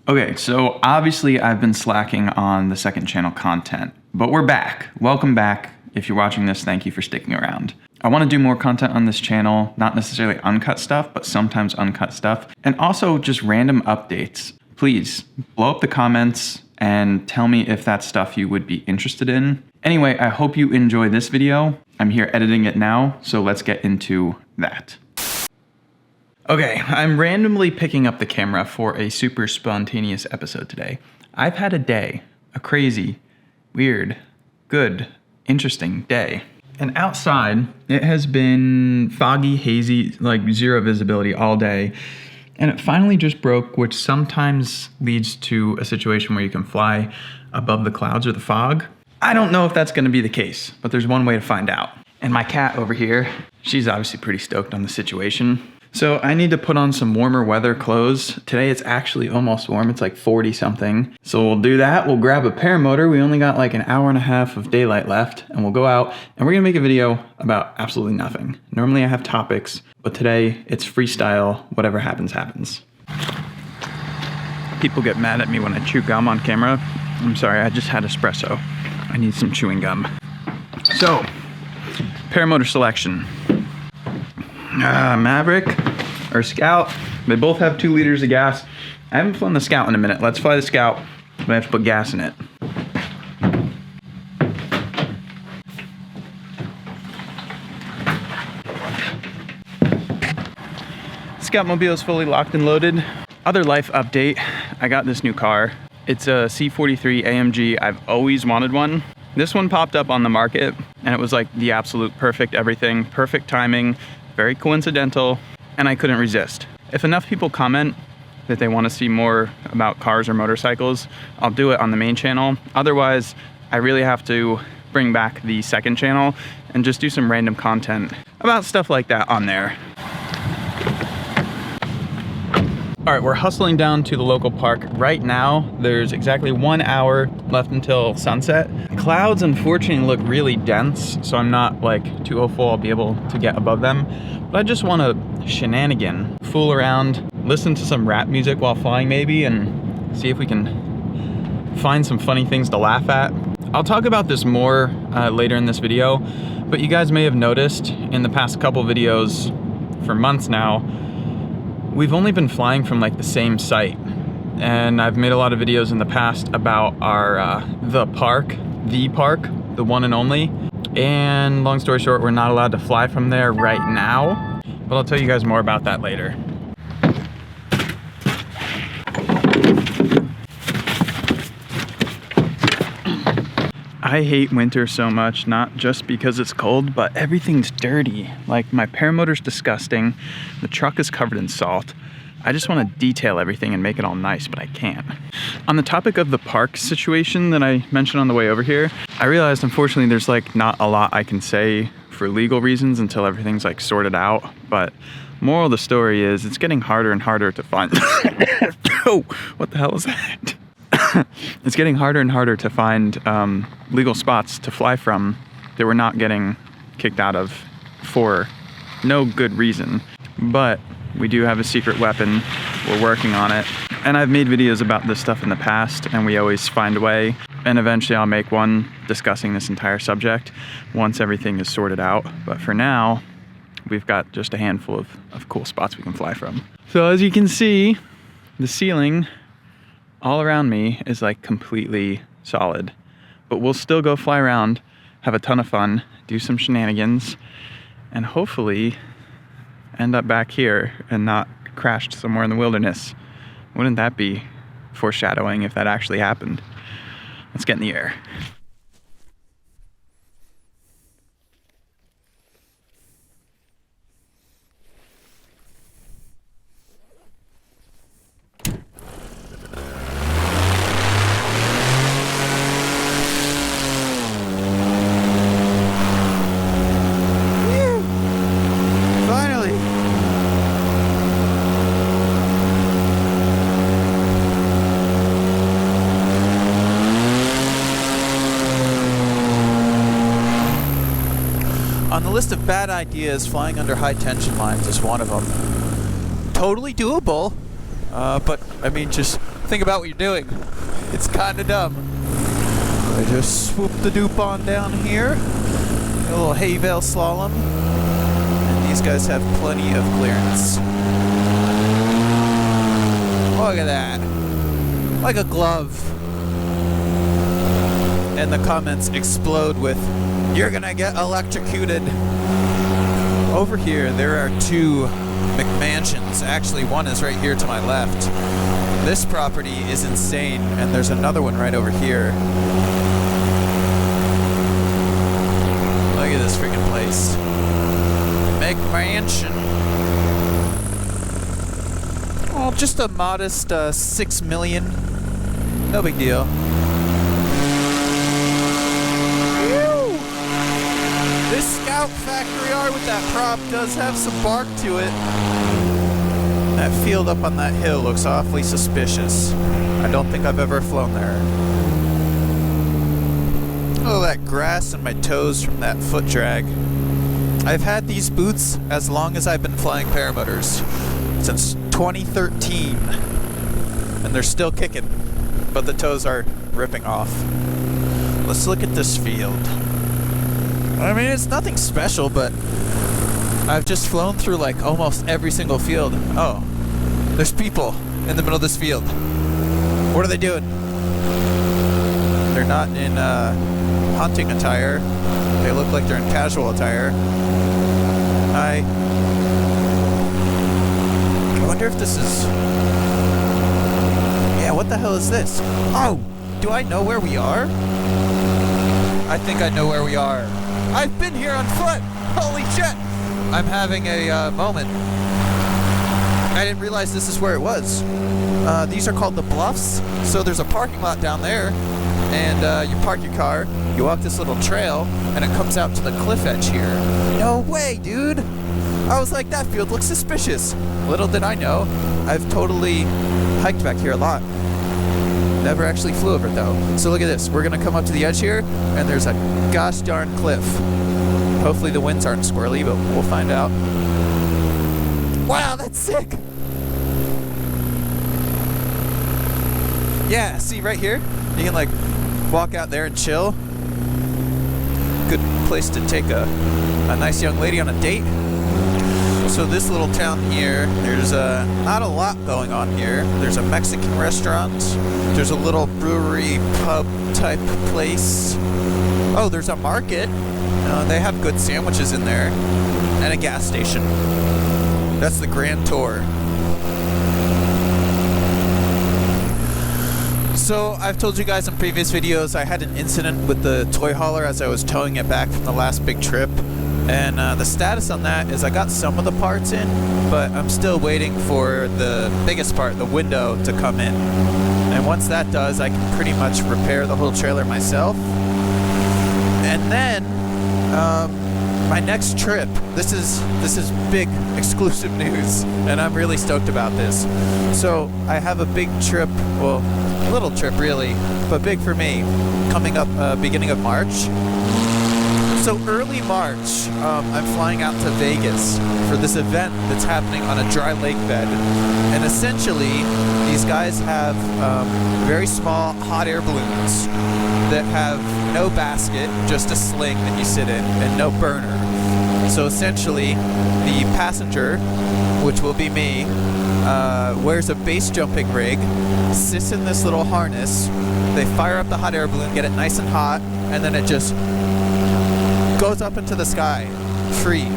Okay, so obviously I've been slacking on the second channel content, but we're back. Welcome back. If you're watching this, thank you for sticking around. I want to do more content on this channel, not necessarily uncut stuff, but sometimes uncut stuff, and also just random updates. Please blow up the comments and tell me if that's stuff you would be interested in. Anyway, I hope you enjoy this video. I'm here editing it now, so let's get into that. Okay, I'm randomly picking up the camera for a super spontaneous episode today. I've had a day, a crazy, weird, good, interesting day. And outside, it has been foggy, hazy, like zero visibility all day. And it finally just broke, which sometimes leads to a situation where you can fly above the clouds or the fog. I don't know if that's gonna be the case, but there's one way to find out. And my cat over here, she's obviously pretty stoked on the situation. So I need to put on some warmer weather clothes. Today it's actually almost warm, it's like 40 something. So we'll do that, we'll grab a paramotor. We only got like an hour and a half of daylight left, and we'll go out and we're gonna make a video about absolutely nothing. Normally I have topics, but today it's freestyle, whatever happens, happens. People get mad at me when I chew gum on camera. I'm sorry, I just had espresso. I need some chewing gum. So, paramotor selection. Maverick or Scout, they both have 2 liters of gas. I haven't flown the Scout in a minute. Let's fly the Scout, but I have to put gas in it. Scoutmobile is fully locked and loaded. Other life update, I got this new car. It's a C43 AMG. I've always wanted one. This one popped up on the market and it was like the absolute perfect everything, perfect timing, very coincidental, and I couldn't resist. If enough people comment that they want to see more about cars or motorcycles, I'll do it on the main channel. Otherwise, I really have to bring back the second channel and just do some random content about stuff like that on there. All right, we're hustling down to the local park right now. There's exactly 1 hour left until sunset. Clouds unfortunately look really dense, so I'm not like too hopeful I'll be able to get above them. But I just want to shenanigan, fool around, listen to some rap music while flying maybe, and see if we can find some funny things to laugh at. I'll talk about this more later in this video, but you guys may have noticed in the past couple videos for months now, we've only been flying from like the same site, and I've made a lot of videos in the past about our the park, the one and only. And long story short, we're not allowed to fly from there right now, but I'll tell you guys more about that later. I hate winter so much, not just because it's cold, but everything's dirty. Like my paramotor's disgusting, the truck is covered in salt. I just want to detail everything and make it all nice, but I can't. On the topic of the park situation that I mentioned on the way over here, I realized unfortunately there's like not a lot I can say for legal reasons until everything's like sorted out. But moral of the story is it's getting harder and harder to find. Oh, what the hell is that? It's getting harder and harder to find legal spots to fly from that we're not getting kicked out of for no good reason. But we do have a secret weapon, we're working on it. And I've made videos about this stuff in the past, and we always find a way. And eventually I'll make one discussing this entire subject once everything is sorted out. But for now, we've got just a handful of cool spots we can fly from. So as you can see, the ceiling all around me is like completely solid, but we'll still go fly around, have a ton of fun, do some shenanigans, and hopefully end up back here and not crashed somewhere in the wilderness. Wouldn't that be foreshadowing if that actually happened? Let's get in the air. On the list of bad ideas, flying under high tension lines is one of them. Totally doable, But I mean, just think about what you're doing. It's kind of dumb. I just swoop the dupe on down here. A little hay bale slalom. And these guys have plenty of clearance. Look at that. Like a glove. And the comments explode with, "You're gonna get electrocuted." Over here, there are two McMansions. Actually, one is right here to my left. This property is insane, and there's another one right over here. Look at this freaking place. McMansion. Oh, just a modest 6 million. No big deal. Whew. This Scout factory art with that prop does have some bark to it. That field up on that hill looks awfully suspicious. I don't think I've ever flown there. Oh, that grass in my toes from that foot drag. I've had these boots as long as I've been flying paramotors. Since 2013. And they're still kicking. But the toes are ripping off. Let's look at this field. I mean, it's nothing special, but I've just flown through like almost every single field. Oh, there's people in the middle of this field. What are they doing? They're not in hunting attire. They look like they're in casual attire. I wonder if this is... Yeah, what the hell is this? Oh, do I know where we are? I think I know where we are. I've been here on foot! Holy shit! I'm having a moment. I didn't realize this is where it was. These are called the Bluffs. So there's a parking lot down there, and you park your car, you walk this little trail, and it comes out to the cliff edge here. No way, dude! I was like, that field looks suspicious. Little did I know, I've totally hiked back here a lot. Never actually flew over it though. So look at this. We're gonna come up to the edge here, and there's a gosh darn cliff. Hopefully the winds aren't squirrely, but we'll find out. Wow, that's sick! Yeah, see right here? You can like walk out there and chill. Good place to take a nice young lady on a date. So this little town here, there's not a lot going on here. There's a Mexican restaurant. There's a little brewery pub type place. Oh, there's a market. They have good sandwiches in there. And a gas station. That's the grand tour. So I've told you guys in previous videos I had an incident with the toy hauler as I was towing it back from the last big trip. And the status on that is I got some of the parts in, but I'm still waiting for the biggest part, the window, to come in. And once that does, I can pretty much repair the whole trailer myself. And then my next trip, this is big exclusive news, and I'm really stoked about this. So I have a big trip, well, a little trip really, but big for me, coming up beginning of March. So early March, I'm flying out to Vegas for this event that's happening on a dry lake bed. And essentially, these guys have very small hot air balloons that have no basket, just a sling that you sit in, and no burner. So essentially, the passenger, which will be me, wears a base jumping rig, sits in this little harness, they fire up the hot air balloon, get it nice and hot, and then it just goes up into the sky, free,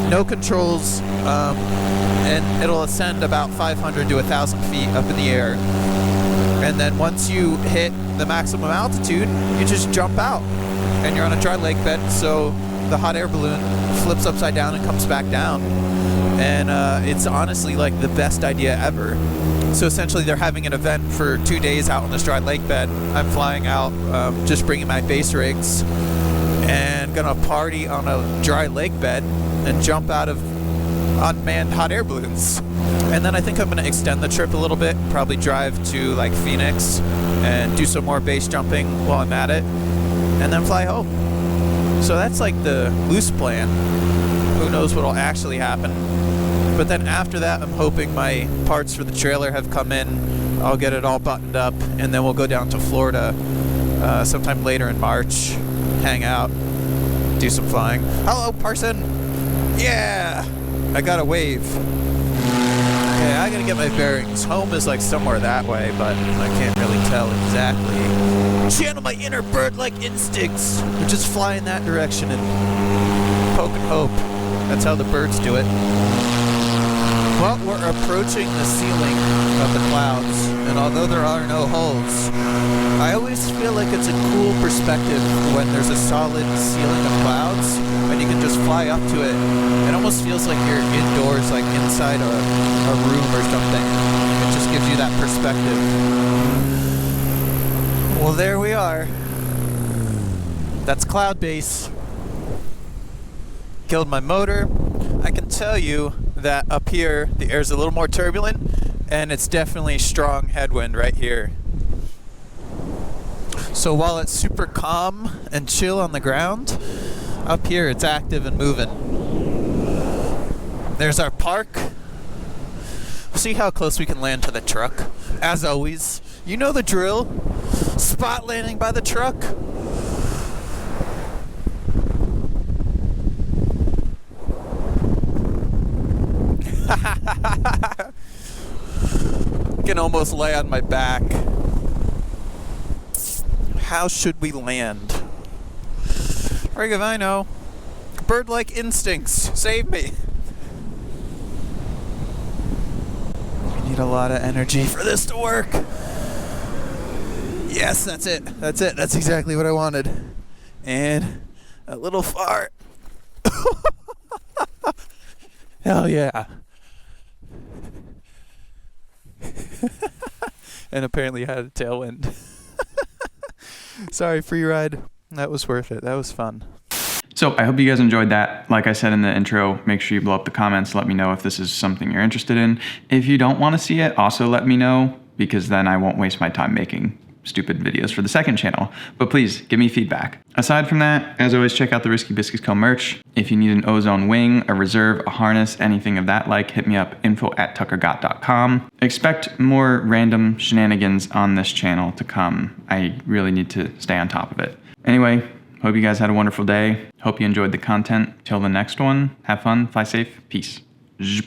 no controls, and it'll ascend about 500 to 1,000 feet up in the air. And then once you hit the maximum altitude, you just jump out, and you're on a dry lake bed, so the hot air balloon flips upside down and comes back down. And it's honestly like the best idea ever. So essentially they're having an event for 2 days out on this dry lake bed. I'm flying out, just bringing my base rigs, and gonna party on a dry lake bed and jump out of unmanned hot air balloons. And then I think I'm gonna extend the trip a little bit, probably drive to like Phoenix and do some more base jumping while I'm at it, and then fly home. So that's like the loose plan. Who knows what'll actually happen. But then after that, I'm hoping my parts for the trailer have come in. I'll get it all buttoned up, and then we'll go down to Florida sometime later in March, hang out, do some flying. Hello, Parson! Yeah! I got a wave. Okay, I gotta get my bearings. Home is like somewhere that way, but I can't really tell exactly. Channel my inner bird-like instincts, and just fly in that direction and poke and hope. That's how the birds do it. Well, we're approaching the ceiling of the clouds, and although there are no holes, I always feel like it's a cool perspective when there's a solid ceiling of clouds and you can just fly up to it. It almost feels like you're indoors, like inside a room or something. It just gives you that perspective. Well, there we are. That's cloud base. Killed my motor. I can tell you that up here the air's a little more turbulent, and it's definitely strong headwind right here. So while it's super calm and chill on the ground, up here it's active and moving. There's our park. We'll see how close we can land to the truck. As always, you know the drill. Spot landing by the truck. Can almost lay on my back. How should we land? Frig if I know. Bird-like instincts, save me. I need a lot of energy for this to work. Yes, that's it. That's it. That's exactly what I wanted. And a little fart. Hell yeah. And apparently had a tailwind. Sorry, free ride. That was worth it. That was fun. So I hope you guys enjoyed that. Like I said in the intro, make sure you blow up the comments. Let me know if this is something you're interested in. If you don't want to see it, also let me know, because then I won't waste my time making stupid videos for the second channel. But please give me feedback. Aside from that, as always, check out the Risky Biscuits Co merch. If you need an ozone wing, a reserve, a harness, anything of that like, hit me up, info@tuckergott.com. Expect more random shenanigans on this channel to come. I really need to stay on top of it. Anyway, hope you guys had a wonderful day. Hope you enjoyed the content. Till the next one, have fun, fly safe, peace.